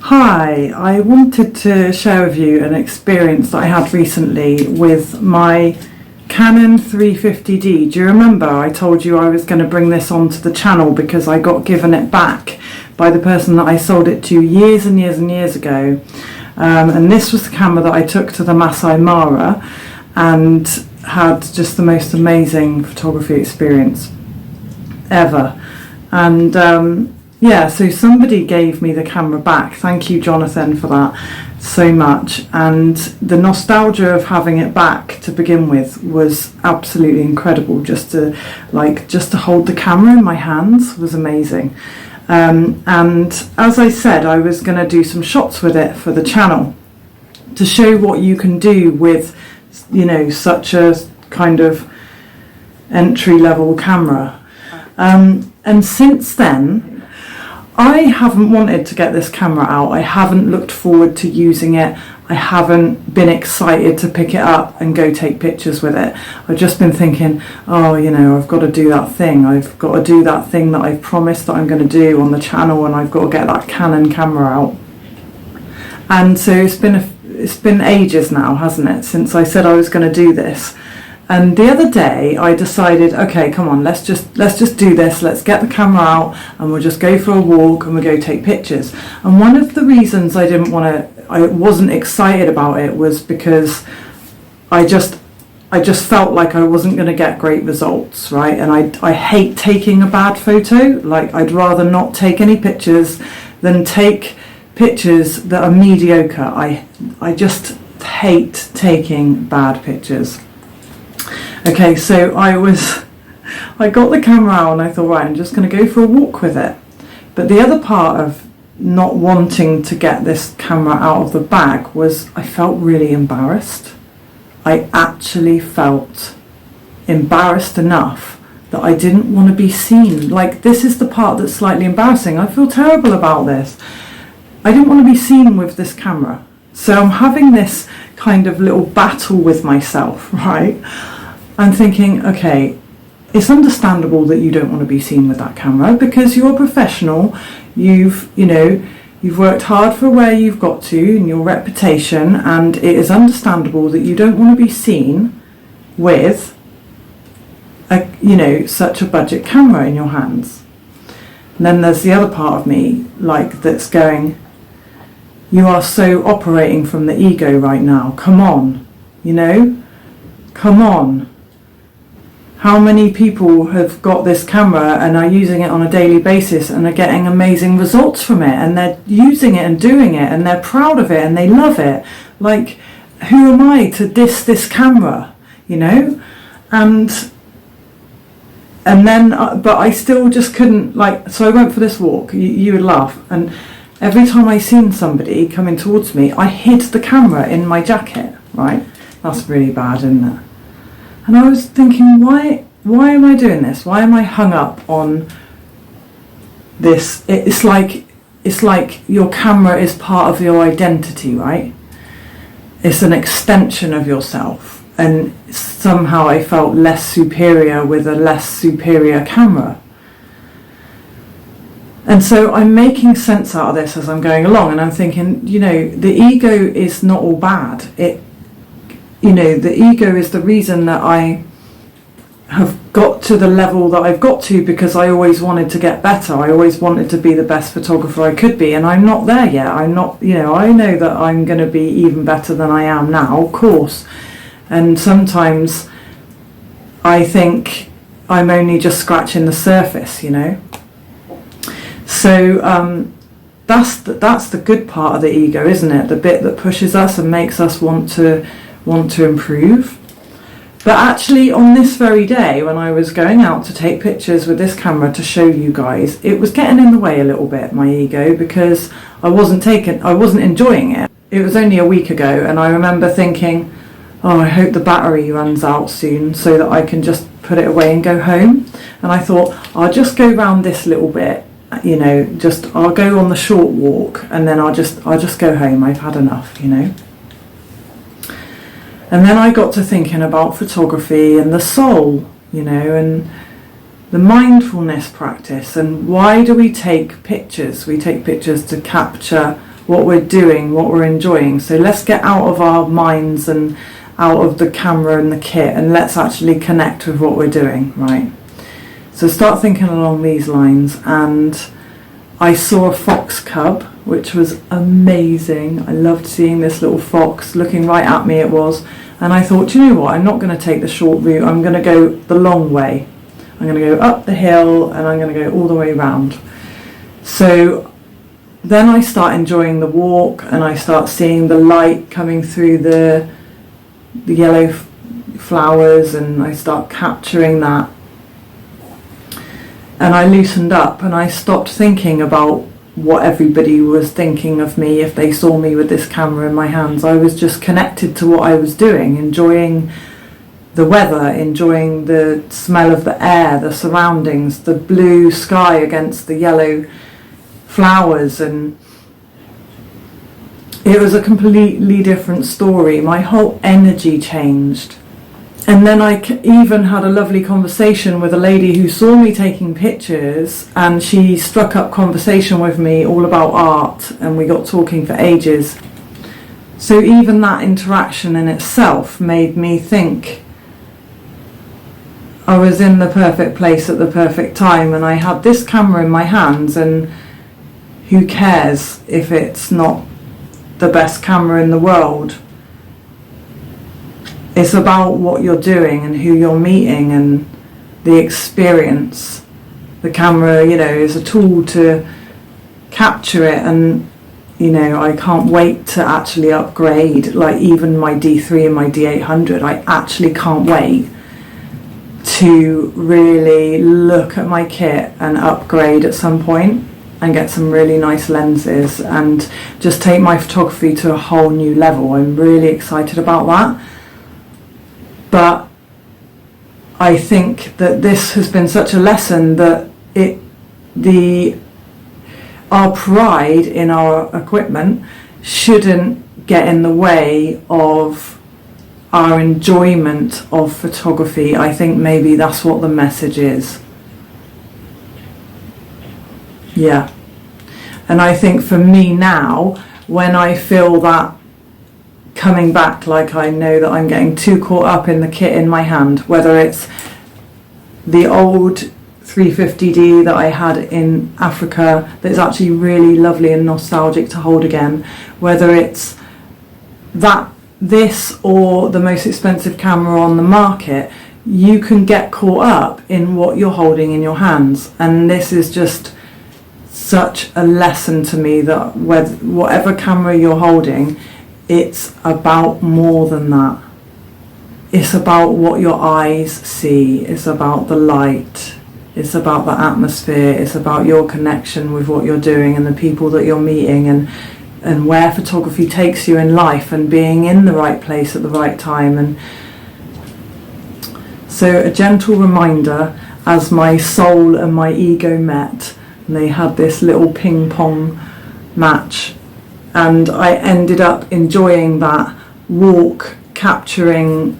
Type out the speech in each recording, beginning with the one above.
Hi, I wanted to share with you an experience that I had recently with my Canon 350D. Do you remember I told you I was going to bring this onto the channel because I got given it back by the person that I sold it to years and years and years ago? And this was the camera that I took to the Masai Mara and had just the most amazing photography experience ever. And yeah, so somebody gave me the camera back. Thank you, Jonathan, for that so much. And the nostalgia of having it back to begin with was absolutely incredible. Just to hold the camera in my hands was amazing. And as I said, I was going to do some shots with it for the channel to show what you can do with, you know, such a kind of entry-level camera. And since then, I haven't wanted to get this camera out. I haven't looked forward to using it. I haven't been excited to pick it up and go take pictures with it. I've just been thinking, oh, you know, I've got to do that thing. I've got to do that thing that I've promised that I'm going to do on the channel, and I've got to get that Canon camera out. And so it's been ages now, hasn't it, since I said I was going to do this. And the other day I decided, okay, come on, let's just do this. Let's get the camera out and we'll just go for a walk and we'll go take pictures. And one of the reasons I wasn't excited about it was because I just felt like I wasn't going to get great results, right? And I hate taking a bad photo. Like, I'd rather not take any pictures than take pictures that are mediocre. I just hate taking bad pictures. Okay, so I got the camera out and I thought, right, I'm just going to go for a walk with it. But the other part of not wanting to get this camera out of the bag was I felt really embarrassed. I actually felt embarrassed enough that I didn't want to be seen. Like, this is the part that's slightly embarrassing. I feel terrible about this. I didn't want to be seen with this camera. So I'm having this kind of little battle with myself, right? I'm thinking, okay, it's understandable that you don't want to be seen with that camera because you're a professional. You've worked hard for where you've got to and your reputation, and it is understandable that you don't want to be seen with such a budget camera in your hands. And then there's the other part of me, like, that's going, you are so operating from the ego right now. Come on, come on. How many people have got this camera and are using it on a daily basis and are getting amazing results from it, and they're using it and doing it and they're proud of it and they love it? Like, who am I to diss this camera, And then, but I still just couldn't, so I went for this walk. You would laugh. And every time I seen somebody coming towards me, I hid the camera in my jacket, right? That's really bad, isn't it? And I was thinking, why am I doing this? Why am I hung up on this? It's like your camera is part of your identity, right? It's an extension of yourself. And somehow I felt less superior with a less superior camera. And so I'm making sense out of this as I'm going along, and I'm thinking, the ego is not all bad. The ego is the reason that I have got to the level that I've got to, because I always wanted to get better. I always wanted to be the best photographer I could be, and I'm not there yet. I'm not, I know that I'm going to be even better than I am now, of course. And sometimes I think I'm only just scratching the surface, So that's the good part of the ego, isn't it? The bit that pushes us and makes us want to improve. But actually, on this very day, when I was going out to take pictures with this camera to show you guys, it was getting in the way a little bit, my ego, because I wasn't enjoying it. It was only a week ago, and I remember thinking, oh, I hope the battery runs out soon so that I can just put it away and go home. And I thought, I'll just go round this little bit, I'll go on the short walk, and then I'll just go home. I've had enough, And then I got to thinking about photography and the soul, and the mindfulness practice, and why do we take pictures? We take pictures to capture what we're doing, what we're enjoying. So let's get out of our minds and out of the camera and the kit, and let's actually connect with what we're doing, right? So start thinking along these lines. And I saw a fox cub, which was amazing. I loved seeing this little fox looking right at me, it was. And I thought, you know what, I'm not going to take the short route, I'm going to go the long way. I'm going to go up the hill and I'm going to go all the way around. So then I start enjoying the walk, and I start seeing the light coming through the yellow flowers, and I start capturing that. And I loosened up and I stopped thinking about what everybody was thinking of me if they saw me with this camera in my hands. I was just connected to what I was doing, enjoying the weather, enjoying the smell of the air, the surroundings, the blue sky against the yellow flowers, and it was a completely different story. My whole energy changed. And then I even had a lovely conversation with a lady who saw me taking pictures, and she struck up conversation with me all about art, and we got talking for ages. So even that interaction in itself made me think I was in the perfect place at the perfect time, and I had this camera in my hands, and who cares if it's not the best camera in the world? It's about what you're doing and who you're meeting and the experience. The camera, you know, is a tool to capture it, and you know, I can't wait to actually upgrade, like even my D3 and my D800. I actually can't wait to really look at my kit and upgrade at some point and get some really nice lenses and just take my photography to a whole new level. I'm really excited about that. But I think that this has been such a lesson that our pride in our equipment shouldn't get in the way of our enjoyment of photography. I think maybe that's what the message is. Yeah. And I think for me now, when I feel that coming back, like I know that I'm getting too caught up in the kit in my hand, whether it's the old 350D that I had in Africa that's actually really lovely and nostalgic to hold again, whether it's this or the most expensive camera on the market, you can get caught up in what you're holding in your hands. And this is just such a lesson to me that whatever camera you're holding, it's about more than that. It's about what your eyes see. It's about the light. It's about the atmosphere. It's about your connection with what you're doing and the people that you're meeting, and where photography takes you in life, and being in the right place at the right time. And so a gentle reminder as my soul and my ego met, and they had this little ping pong match. And I ended up enjoying that walk, capturing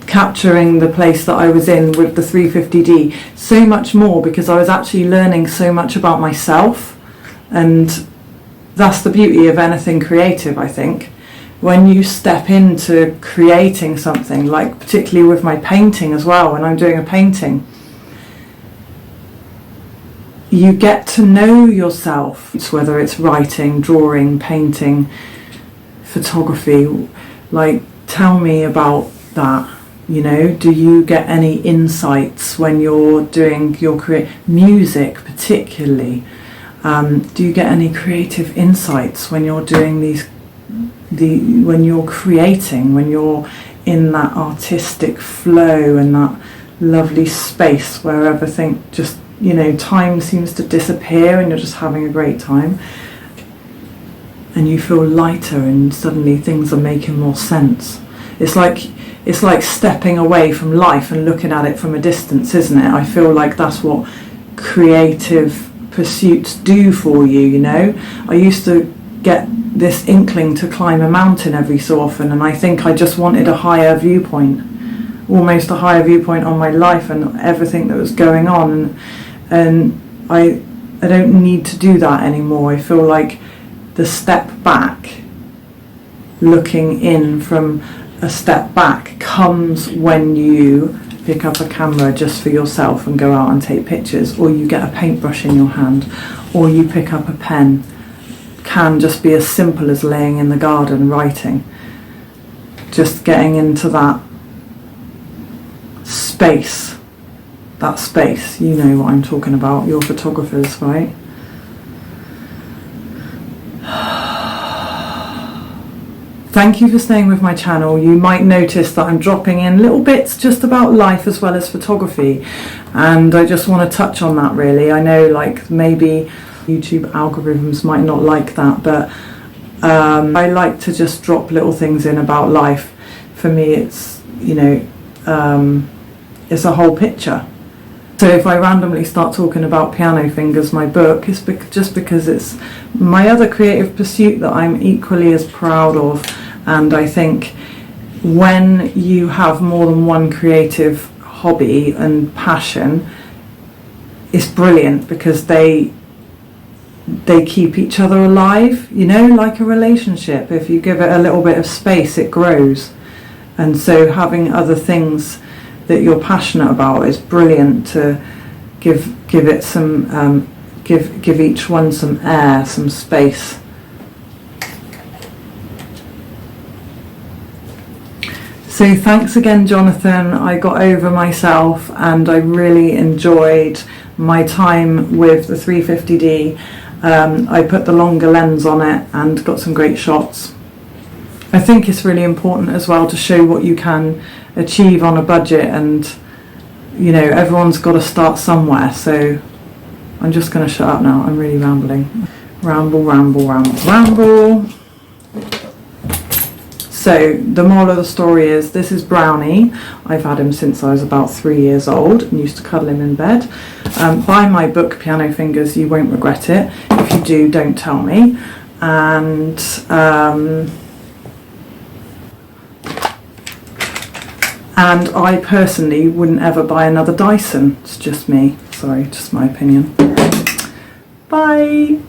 the place that I was in with the 350D so much more, because I was actually learning so much about myself. And that's the beauty of anything creative, I think. When you step into creating something, like particularly with my painting as well, when I'm doing a painting, you get to know yourself. It's whether it's writing, drawing, painting, photography. Like, tell me about that. You know, do you get any insights when you're doing your music, particularly? Do you get any creative insights when you're doing when you're creating, when you're in that artistic flow and that lovely space where everything just, you know, time seems to disappear and you're just having a great time, and you feel lighter and suddenly things are making more sense. It's like stepping away from life and looking at it from a distance, isn't it? I feel like that's what creative pursuits do for you, you know. I used to get this inkling to climb a mountain every so often, and I think I just wanted a higher viewpoint, almost a higher viewpoint on my life and everything that was going on. And I don't need to do that anymore. I feel like the step back, looking in from a step back, comes when you pick up a camera just for yourself and go out and take pictures, or you get a paintbrush in your hand, or you pick up a pen. Can just be as simple as laying in the garden writing. Just getting into that space. That space, you know what I'm talking about, you're photographers, right? Thank you for staying with my channel. You might notice that I'm dropping in little bits just about life as well as photography, and I just want to touch on that really. I know like maybe YouTube algorithms might not like that, but I like to just drop little things in about life. For me it's, you know, it's a whole picture. So if I randomly start talking about Piano Fingers, my book, it's just because it's my other creative pursuit that I'm equally as proud of. And I think when you have more than one creative hobby and passion, it's brilliant because they keep each other alive, you know, like a relationship. If you give it a little bit of space, it grows. And so having other things that you're passionate about is brilliant to give it some give each one some air, some space. So thanks again, Jonathan. I got over myself and I really enjoyed my time with the 350D. I put the longer lens on it and got some great shots. I think it's really important as well to show what you can achieve on a budget, and you know, everyone's got to start somewhere. So I'm just going to shut up now, I'm really rambling. Ramble. So the moral of the story is, this is Brownie. I've had him since I was about 3 years old and used to cuddle him in bed. Buy my book Piano Fingers, you won't regret it. If you do, don't tell me. And I personally wouldn't ever buy another Dyson. It's just me. Sorry, just my opinion. Bye.